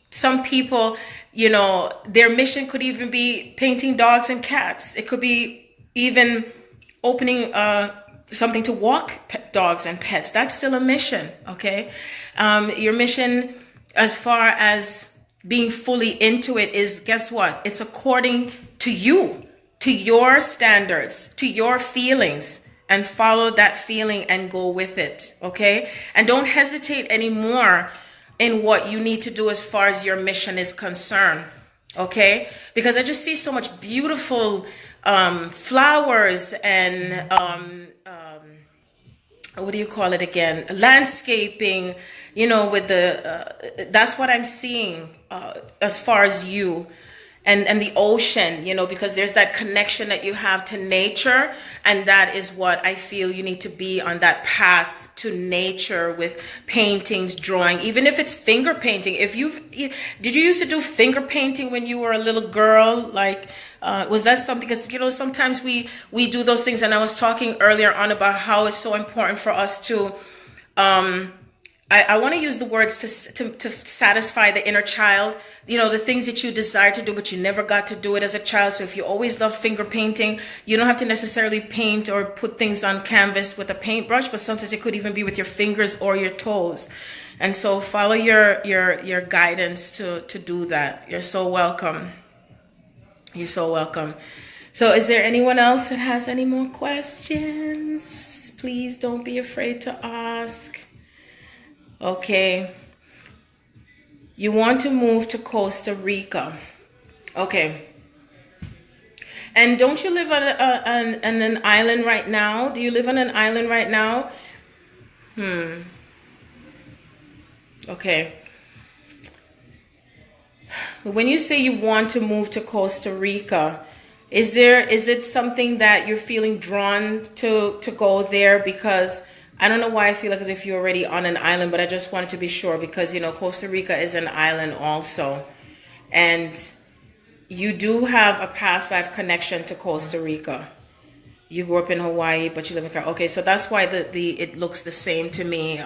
some people, you know, their mission could even be painting dogs and cats. It could be even opening something to walk dogs and pets. That's still a mission, okay? Your mission, as far as being fully into it, is, guess what? It's according to you, to your standards, to your feelings, and follow that feeling and go with it, okay? And don't hesitate anymore in what you need to do as far as your mission is concerned, okay? Because I just see so much beautiful flowers and what do you call it again? Landscaping, you know, with the, that's what I'm seeing as far as you and the ocean, you know, because there's that connection that you have to nature. And that is what I feel you need to be on, that path to nature with paintings, drawing, even if it's finger painting. Did you used to do finger painting when you were a little girl? Like, was that something? Because, you know, sometimes we do those things. And I was talking earlier on about how it's so important for us to, I want to use the words to satisfy the inner child, you know, the things that you desire to do, but you never got to do it as a child. So if you always love finger painting, you don't have to necessarily paint or put things on canvas with a paintbrush, but sometimes it could even be with your fingers or your toes. And so follow your guidance to do that. You're so welcome. You're so welcome. So is there anyone else that has any more questions? Please don't be afraid to ask. Okay. You want to move to Costa Rica. Okay. And don't you live on an island right now? Do you live on an island right now? Okay. When you say you want to move to Costa Rica, is it something that you're feeling drawn to go there? Because I don't know why I feel like as if you're already on an island, but I just wanted to be sure because, you know, Costa Rica is an island also. And you do have a past life connection to Costa Rica. You grew up in Hawaii, but you live in Canada. Okay, so that's why it looks the same to me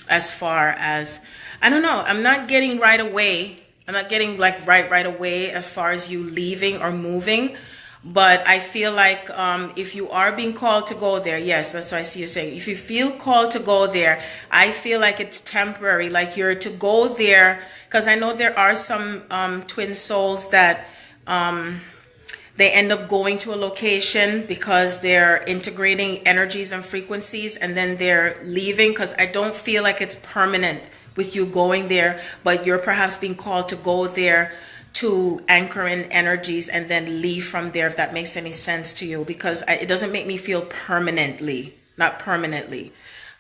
as far as, I don't know, I'm not getting right away. I'm not getting like right away as far as you leaving or moving. But I feel like if you are being called to go there, yes, that's what I see you saying. If you feel called to go there, I feel like it's temporary, like you're to go there, because I know there are some twin souls that they end up going to a location because they're integrating energies and frequencies, and then they're leaving, because I don't feel like it's permanent with you going there, but you're perhaps being called to go there to anchor in energies and then leave from there, if that makes any sense to you, because it doesn't make me feel not permanently,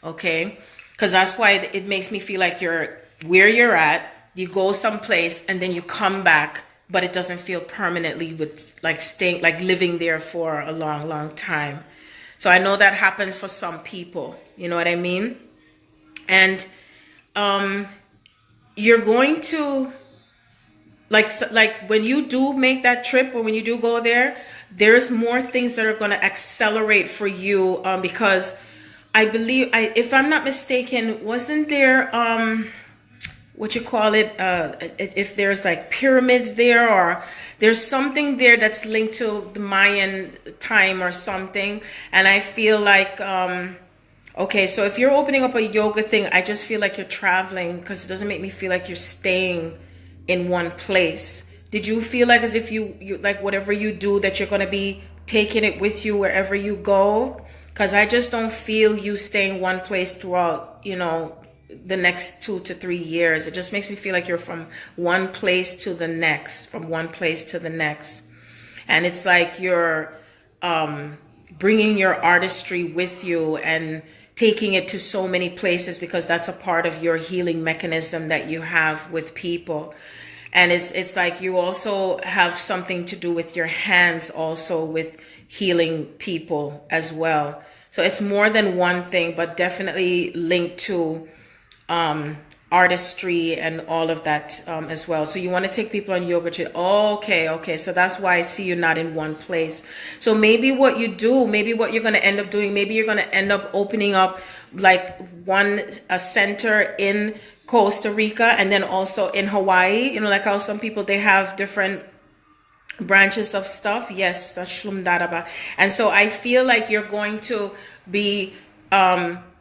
okay? Because that's why it makes me feel like you're where you're at, you go someplace and then you come back but it doesn't feel permanently with like staying, like living there for a long, long time. So I know that happens for some people, you know what I mean? And you're going to like when you do make that trip or when you do go there, there's more things that are going to accelerate for you, because I believe, if I'm not mistaken, wasn't there what you call it, if there's like pyramids there, or there's something there that's linked to the Mayan time or something. And I feel like okay, so if you're opening up a yoga thing, I just feel like you're traveling, because it doesn't make me feel like you're staying in one place. Did you feel like as if you like whatever you do that you're going to be taking it with you wherever you go? Because I just don't feel you staying one place throughout, you know, the next 2 to 3 years. It just makes me feel like you're from one place to the next, from one place to the next. And it's like you're bringing your artistry with you and taking it to so many places, because that's a part of your healing mechanism that you have with people. And it's like you also have something to do with your hands also with healing people as well. So it's more than one thing, but definitely linked to artistry and all of that as well. So you want to take people on yoga to, okay. So that's why I see you not in one place. So maybe what you do, maybe what you're going to end up doing, maybe you're going to end up opening up like a center in Costa Rica and then also in Hawaii. You know, like how some people, they have different branches of stuff. Yes, that's Shlum Daraba. And so I feel like you're going to be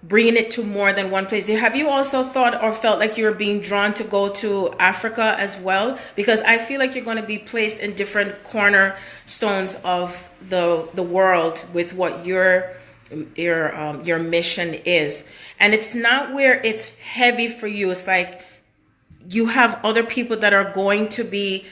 bringing it to more than one place. Have you also thought or felt like you're being drawn to go to Africa as well? Because I feel like you're going to be placed in different cornerstones of the world with what your mission is. And it's not where it's heavy for you. It's like you have other people that are going to be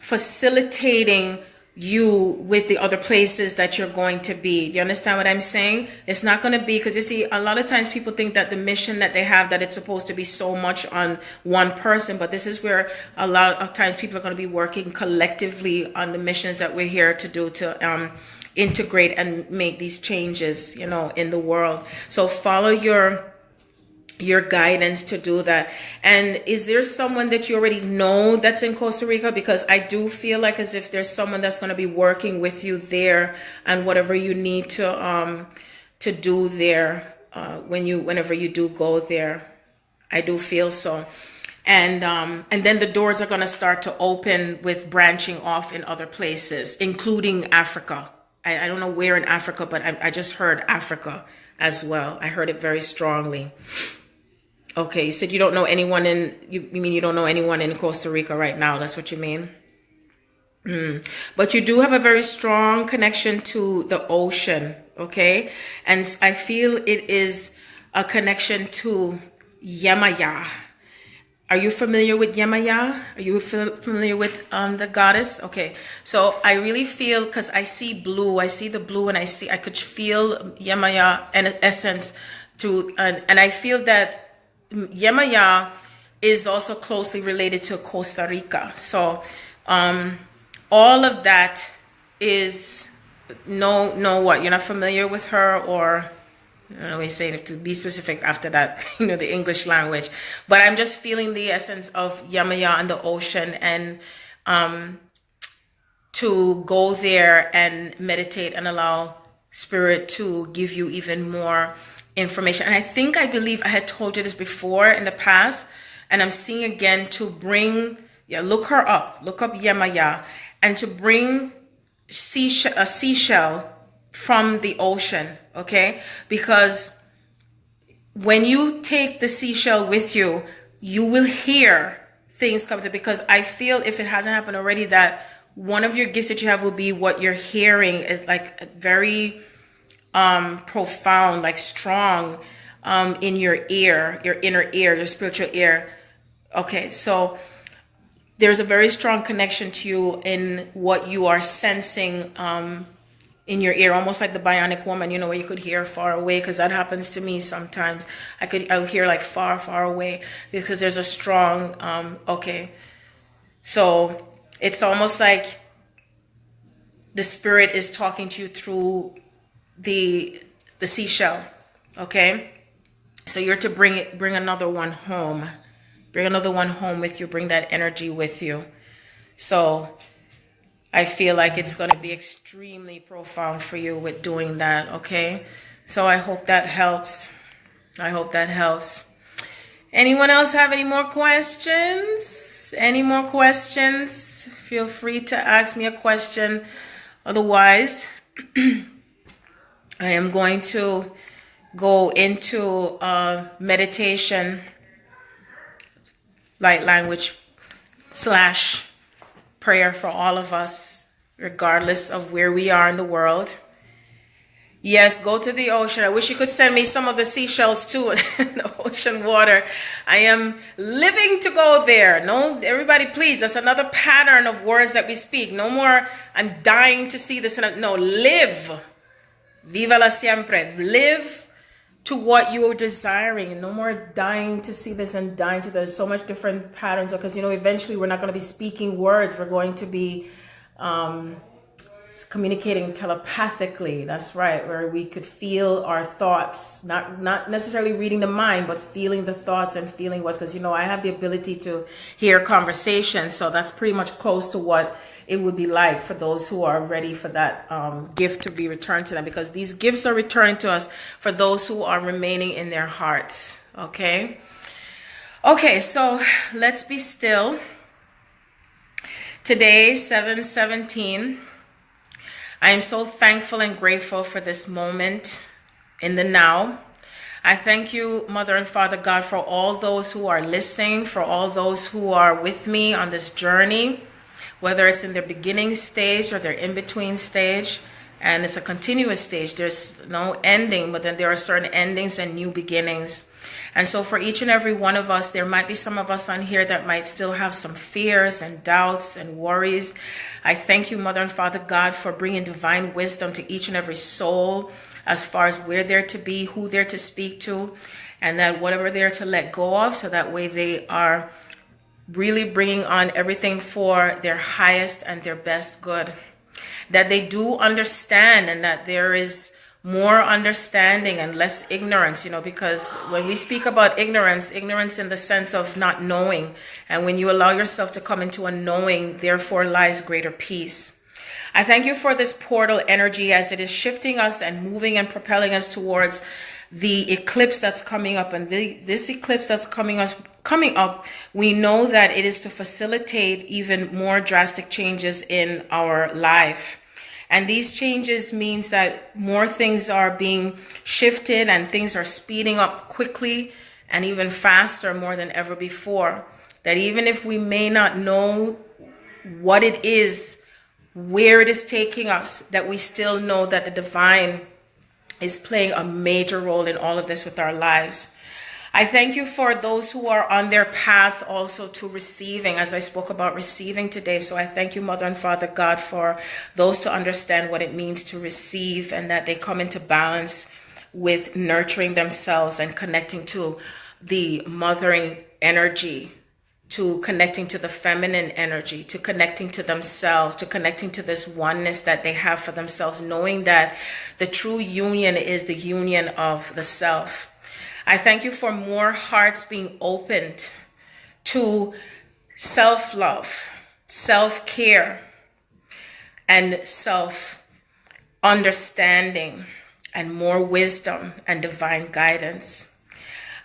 facilitating you with the other places that you're going to be. You understand what I'm saying? It's not going to be, because you see, a lot of times people think that the mission that they have, that it's supposed to be so much on one person, but this is where a lot of times people are going to be working collectively on the missions that we're here to do, to integrate and make these changes, you know, in the world. So follow your guidance to do that. And is there someone that you already know that's in Costa Rica? Because I do feel like as if there's someone that's going to be working with you there, and whatever you need to do there whenever you do go there. I do feel so. And then the doors are going to start to open with branching off in other places, including Africa. I don't know where in Africa, but I just heard Africa as well. I heard it very strongly. Okay, you said you don't know anyone you mean you don't know anyone in Costa Rica right now? That's what you mean? But you do have a very strong connection to the ocean, okay? And I feel it is a connection to Yemaya. Are you familiar with Yemaya? Are you familiar with the goddess? Okay, so I really feel, because I see blue, I see the blue, and I could feel Yemaya and essence to, and I feel that Yemaya is also closely related to Costa Rica. So all of that is what? You're not familiar with her, or I don't know, we say to be specific after that, you know, the English language. But I'm just feeling the essence of Yemaya and the ocean, and to go there and meditate and allow spirit to give you even more information. And I believe I had told you this before in the past, and I'm seeing again to bring, look her up, look up Yemaya, and to bring a seashell from the ocean, okay? Because when you take the seashell with you, you will hear things come through, because I feel, if it hasn't happened already, that one of your gifts that you have will be what you're hearing is like very profound, like strong in your ear, your inner ear, your spiritual ear. Okay, so there's a very strong connection to you in what you are sensing in your ear, almost like the bionic woman, you know, where you could hear far away, because that happens to me sometimes. I'll hear like far away, because there's a strong okay. So it's almost like the spirit is talking to you through the seashell. Okay, so you're to bring another one home. Bring another one home with you. Bring that energy with you. So I feel like it's going to be extremely profound for you with doing that. Okay, so I hope that helps. I hope that helps. Anyone else have any more questions? Any more questions? Feel free to ask me a question. Otherwise, I am going to go into meditation, light language / prayer for all of us, regardless of where we are in the world. Yes, go to the ocean. I wish you could send me some of the seashells too in the ocean water. I am living to go there. No, everybody, please. That's another pattern of words that we speak. No more, I'm dying to see this. No, live. Viva la siempre. Live to what you are desiring. No more dying to see this and dying to there's so much different patterns, because eventually we're not going to be speaking words. We're going to be communicating telepathically. That's right, where we could feel our thoughts, not necessarily reading the mind, but feeling the thoughts and feeling what's, because I have the ability to hear conversations, so that's pretty much close to what it would be like for those who are ready for that gift to be returned to them, because these gifts are returned to us for those who are remaining in their hearts. Okay, so let's be still. Today, 7/17. I am so thankful and grateful for this moment in the now. I thank you, Mother and Father God, for all those who are listening, for all those who are with me on this journey, whether it's in their beginning stage or their in-between stage. And it's a continuous stage. There's no ending, but then there are certain endings and new beginnings. And so for each and every one of us, there might be some of us on here that might still have some fears and doubts and worries. I thank you, Mother and Father God, for bringing divine wisdom to each and every soul as far as where they're to be, who they're to speak to, and that whatever they're to let go of, so that way they are really bringing on everything for their highest and their best good. That they do understand, and that there is more understanding and less ignorance, because when we speak about ignorance in the sense of not knowing, and when you allow yourself to come into a knowing, therefore lies greater peace. I thank you for this portal energy as it is shifting us and moving and propelling us towards the eclipse that's coming up. And this eclipse that's coming up, we know that it is to facilitate even more drastic changes in our life. And these changes means that more things are being shifted and things are speeding up quickly and even faster more than ever before. That even if we may not know what it is, where it is taking us, that we still know that the divine is playing a major role in all of this with our lives. I thank you for those who are on their path also to receiving, as I spoke about receiving today. So I thank you, Mother and Father God, for those to understand what it means to receive, and that they come into balance with nurturing themselves and connecting to the mothering energy, to connecting to the feminine energy, to connecting to themselves, to connecting to this oneness that they have for themselves, knowing that the true union is the union of the self. I thank you for more hearts being opened to self-love, self-care, and self-understanding, and more wisdom and divine guidance.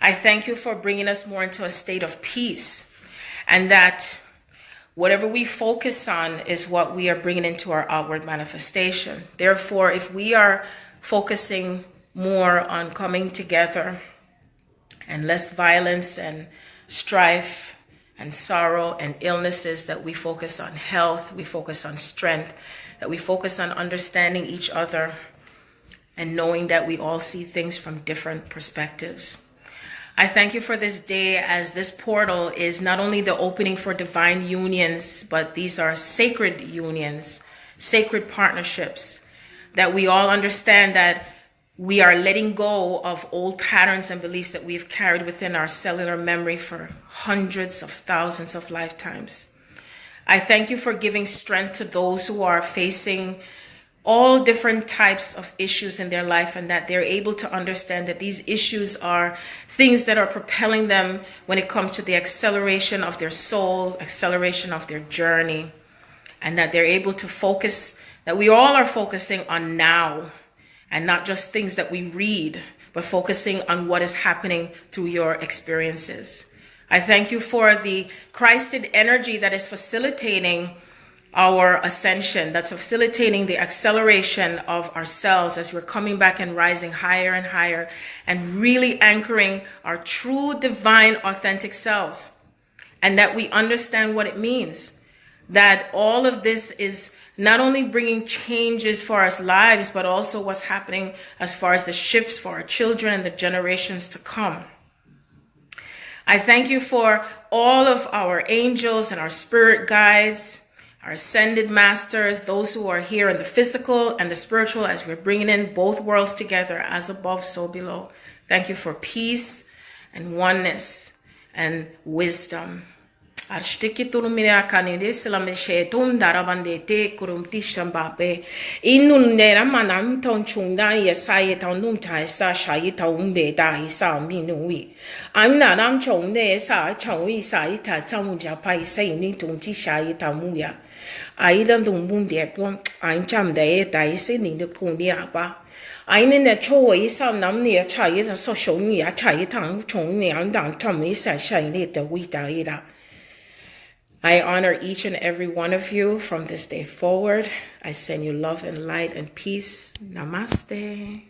I thank you for bringing us more into a state of peace, and that whatever we focus on is what we are bringing into our outward manifestation. Therefore, if we are focusing more on coming together, and less violence and strife and sorrow and illnesses, that we focus on health, we focus on strength, that we focus on understanding each other and knowing that we all see things from different perspectives. I thank you for this day, as this portal is not only the opening for divine unions, but these are sacred unions, sacred partnerships, that we all understand that we are letting go of old patterns and beliefs that we've carried within our cellular memory for hundreds of thousands of lifetimes. I thank you for giving strength to those who are facing all different types of issues in their life, and that they're able to understand that these issues are things that are propelling them when it comes to the acceleration of their soul, acceleration of their journey, and that they're able to focus, that we all are focusing on now and not just things that we read, but focusing on what is happening through your experiences. I thank you for the Christed energy that is facilitating our ascension, that's facilitating the acceleration of ourselves as we're coming back and rising higher and higher and really anchoring our true divine authentic selves, and that we understand what it means, that all of this is not only bringing changes for our lives, but also what's happening as far as the shifts for our children and the generations to come. I thank you for all of our angels and our spirit guides, our ascended masters, those who are here in the physical and the spiritual, as we're bringing in both worlds together, as above, so below. Thank you for peace and oneness and wisdom. Arshtiki turumira kanide silameshe tum daravande te kurumti shambabe inun nera manam ton chungda yesai ton num tai sa shai ton be da isa minui I'm not am chong ne sa chong wi sa ita chong ja pai sai ni tung ti shai ta muya ai dan dong bum de kon I'm cham de dai se ni de kong dia ba I mean that cho yi sam nam ni cha yi so shou ni cha yi tang chong ni ang dang tam yi sa shai ni de wi da yi da. I honor each and every one of you from this day forward. I send you love and light and peace. Namaste.